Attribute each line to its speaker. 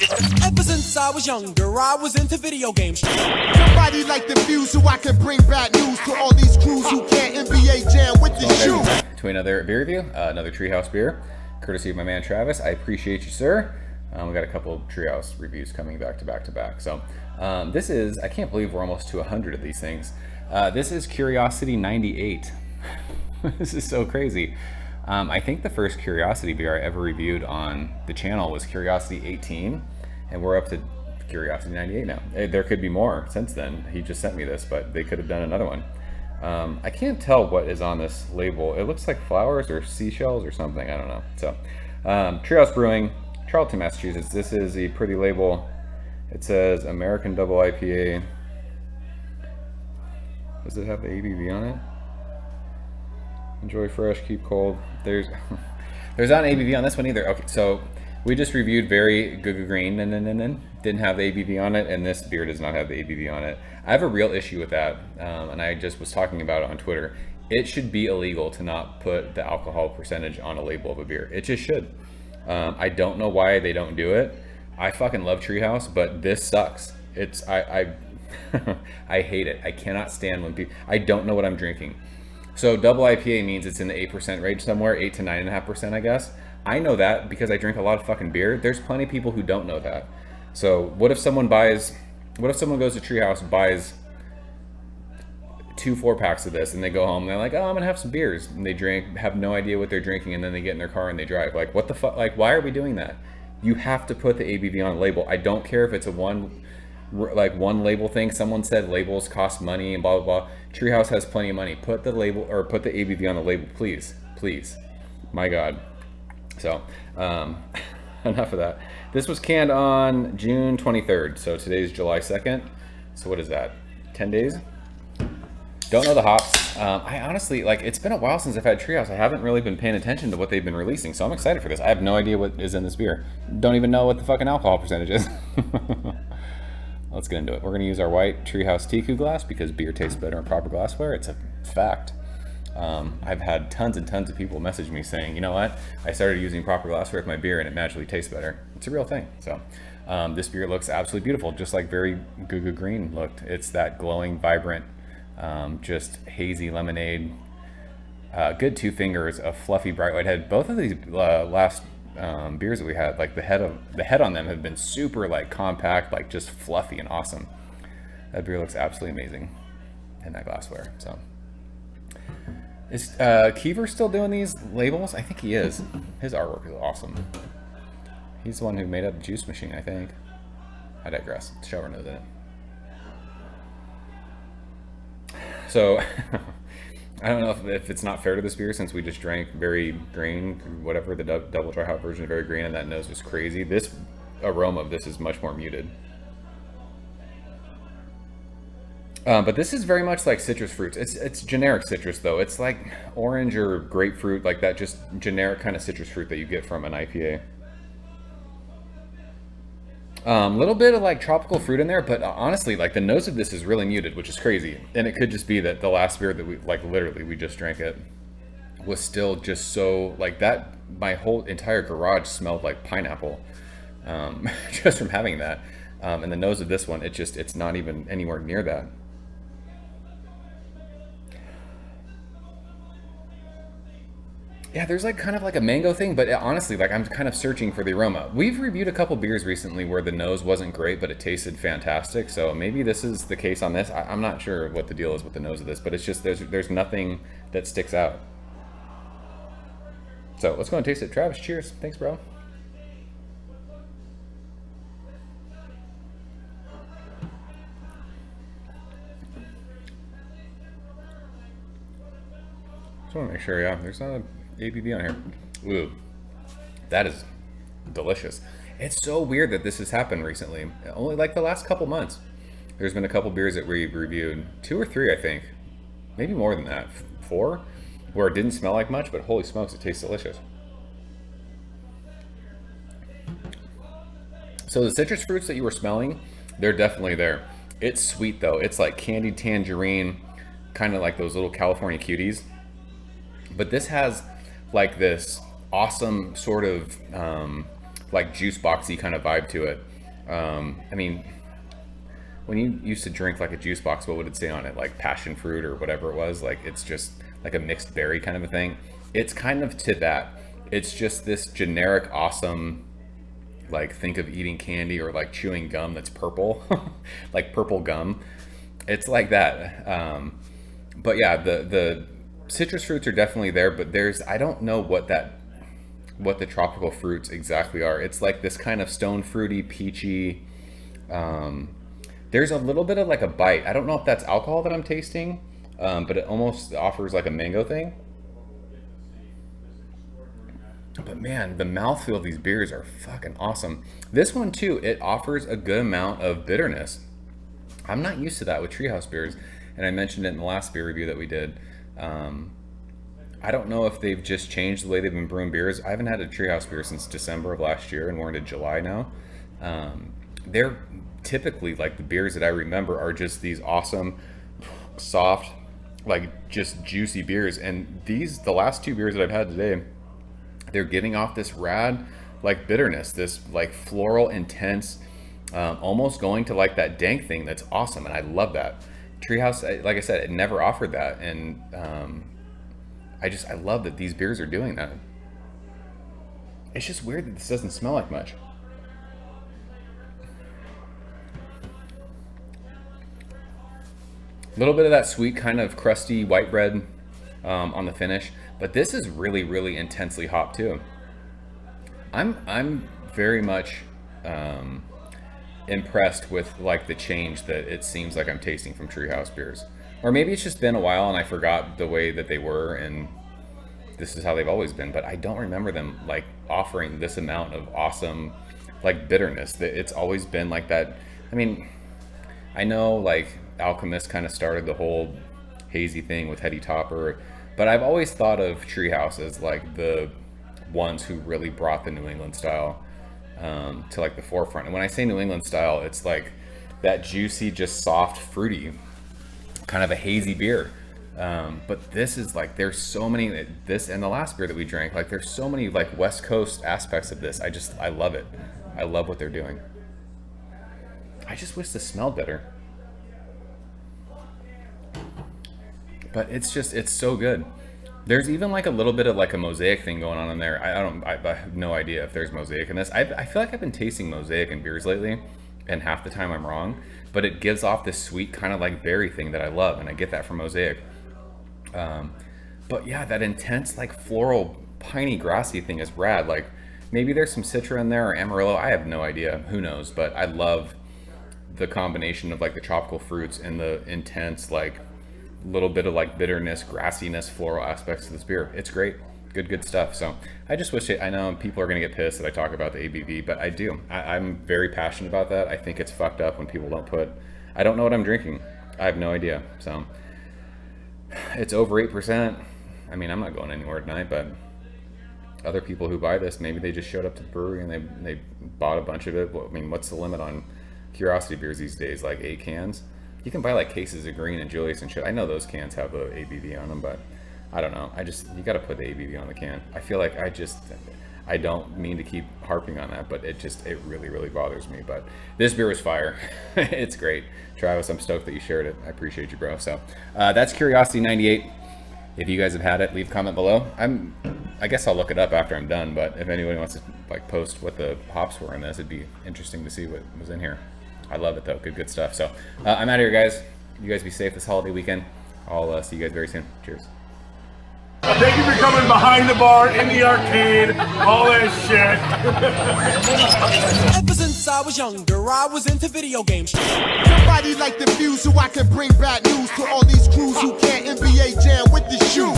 Speaker 1: Ever since I was younger, I was into video games.
Speaker 2: Somebody like the Fuse so I can bring bad news to all these crews who can't NBA jam with the shoe.
Speaker 3: To another beer review, another Treehouse beer, courtesy of my man Travis. I appreciate you, sir. We got a couple of Treehouse reviews coming back to back to back. So this is, I can't believe we're almost to 100 of these things. This is Curiosity 98. This is so crazy. I think the first Curiosity beer I ever reviewed on the channel was Curiosity 18, and we're up to Curiosity 98 now. There could be more since then. He just sent me this, but they could have done another one. I can't tell what is on this label. It looks like flowers or seashells or something. I don't know. So, Treehouse Brewing, Charlton, Massachusetts. This is a pretty label. It says American Double IPA. Does it have the ABV on it? Enjoy fresh, keep cold. There's not an ABV on this one either. Okay, so we just reviewed Very Good Green and didn't have the ABV on it, and this beer does not have the ABV on it. I have a real issue with that, and I just was talking about it on Twitter. It should be illegal to not put the alcohol percentage on a label of a beer. It just should. I don't know why they don't do it. I fucking love Treehouse, but this sucks. I I hate it. I cannot stand when people, I don't know what I'm drinking. So double IPA means it's in the 8% range somewhere, 8 to 9.5%, I guess. I know that because I drink a lot of fucking beer. There's plenty of people who don't know that. So what if someone goes to Treehouse, buys 2 4-packs of this, and they go home and they're like, oh, I'm gonna have some beers, and they drink, have no idea what they're drinking, and then they get in their car and they drive. Like, what the fuck? Like, why are we doing that? You have to put the ABV on the label. I don't care if it's a one label thing. Someone said labels cost money and blah blah blah. Treehouse has plenty of money. Put the label, or put the ABV on the label, please, please. My God. So enough of that. This was canned on June 23rd. So today's July 2nd. So what is that? 10 days? Don't know the hops. I honestly, like, it's been a while since I've had Treehouse. I haven't really been paying attention to what they've been releasing, so I'm excited for this. I have no idea what is in this beer. Don't even know what the fucking alcohol percentage is. Let's get into it. We're going to use our white Treehouse Tiku glass because beer tastes better in proper glassware. It's a fact. I've had tons and tons of people message me saying, you know what? I started using proper glassware with my beer and it magically tastes better. It's a real thing. So this beer looks absolutely beautiful, just like Very Good Green looked. It's that glowing, vibrant, just hazy lemonade. Good 2 fingers, a fluffy bright white head. Both of these last beers that we had, like the head on them have been super like compact, like just fluffy and awesome. That beer looks absolutely amazing in that glassware. So is Kiever still doing these labels? I think he is. His artwork is awesome. He's the one who made up the juice machine, I think. I digress. Shower knows it. So I don't know if it's not fair to this beer since we just drank Very Green, whatever, the double dry hop version of Very Green, and that nose was crazy. This aroma of this is much more muted. But this is very much like citrus fruits. It's generic citrus though. It's like orange or grapefruit, like that just generic kind of citrus fruit that you get from an IPA. Little bit of like tropical fruit in there, but honestly, like the nose of this is really muted, which is crazy. And it could just be that the last beer that we, like literally we just drank it, was still just so like that. My whole entire garage smelled like pineapple, just from having that. And the nose of this one, it's not even anywhere near that. Yeah, there's like kind of like a mango thing, but honestly, like I'm kind of searching for the aroma. We've reviewed a couple beers recently where the nose wasn't great, but it tasted fantastic. So maybe this is the case on this. I'm not sure what the deal is with the nose of this, but it's just there's nothing that sticks out. So let's go and taste it. Travis, cheers. Thanks, bro. Just want to make sure, yeah, there's not a ABV on here. Ooh, that is delicious. It's so weird that this has happened recently. Only like the last couple months. There's been a couple beers that we've reviewed, 2 or 3, I think. Maybe more than that, 4, where it didn't smell like much, but holy smokes, it tastes delicious. So the citrus fruits that you were smelling, they're definitely there. It's sweet though. It's like candied tangerine, kind of like those little California cuties. But this has like this awesome sort of like juice boxy kind of vibe to it. I mean, when you used to drink like a juice box, what would it say on it? Like passion fruit or whatever it was. Like it's just like a mixed berry kind of a thing. It's kind of to that. It's just this generic, awesome, like think of eating candy or like chewing gum that's purple, like purple gum. It's like that. But yeah, the citrus fruits are definitely there, but I don't know what the tropical fruits exactly are. It's like this kind of stone fruity, peachy, there's a little bit of like a bite. I don't know if that's alcohol that I'm tasting, but it almost offers like a mango thing. But man, the mouthfeel of these beers are fucking awesome. This one too, it offers a good amount of bitterness. I'm not used to that with Treehouse beers, and I mentioned it in the last beer review that we did. I don't know if they've just changed the way they've been brewing beers. I haven't had a Treehouse beer since December of last year, and we're into July now. They're typically, like the beers that I remember, are just these awesome, soft, like just juicy beers. And the last two beers that I've had today, they're giving off this rad, like bitterness, this like floral, intense, almost going to like that dank thing that's awesome, and I love that. Treehouse, like I said, it never offered that, and I love that these beers are doing that. It's just weird that this doesn't smell like much. A little bit of that sweet kind of crusty white bread on the finish, but this is really, really intensely hopped too. I'm very much impressed with like the change that it seems like I'm tasting from Treehouse beers. Or maybe it's just been a while and I forgot the way that they were and this is how they've always been, but I don't remember them like offering this amount of awesome like bitterness. That it's always been like that. I mean, I know like Alchemist kind of started the whole hazy thing with Heady Topper, but I've always thought of Treehouse as like the ones who really brought the New England style to like the forefront. And when I say New England style, it's like that juicy, just soft, fruity, kind of a hazy beer. But this is like, there's so many, this and the last beer that we drank, like there's so many like West Coast aspects of this. I love it. I love what they're doing. I just wish this smelled better. But it's so good. There's even like a little bit of like a mosaic thing going on in there. I have no idea if there's mosaic in this. I feel like I've been tasting mosaic in beers lately, and half the time I'm wrong, but it gives off this sweet kind of like berry thing that I love, and I get that from mosaic. But yeah, that intense like floral, piney, grassy thing is rad. Like maybe there's some Citra in there or Amarillo. I have no idea. Who knows? But I love the combination of like the tropical fruits and the intense like little bit of like bitterness, grassiness, floral aspects of this beer. It's great. Good stuff. So I just wish I know people are going to get pissed that I talk about the ABV, but I do. I'm very passionate about that. I think it's fucked up when people I don't know what I'm drinking. I have no idea. So it's over 8%. I mean, I'm not going anywhere tonight, but other people who buy this, maybe they just showed up to the brewery and they bought a bunch of it. I mean, what's the limit on Curiosity beers these days? Like 8 cans? You can buy like cases of Green and Julius and shit. I know those cans have a ABV on them, but I don't know. You got to put the ABV on the can. I feel like I don't mean to keep harping on that, but it really, really bothers me. But this beer was fire. It's great. Travis, I'm stoked that you shared it. I appreciate you, bro. So that's Curiosity 98. If you guys have had it, leave a comment below. I guess I'll look it up after I'm done, but if anybody wants to like post what the hops were in this, it'd be interesting to see what was in here. I love it though. Good stuff. So I'm out of here, guys. You guys be safe this holiday weekend. I'll see you guys very soon. Cheers.
Speaker 4: Thank you for coming behind the bar, in the arcade, all that shit.
Speaker 1: Ever since I was younger, I was into video games.
Speaker 2: Somebody like the Fuse, so I can bring bad news to all these crews who can't NBA jam with the shoe.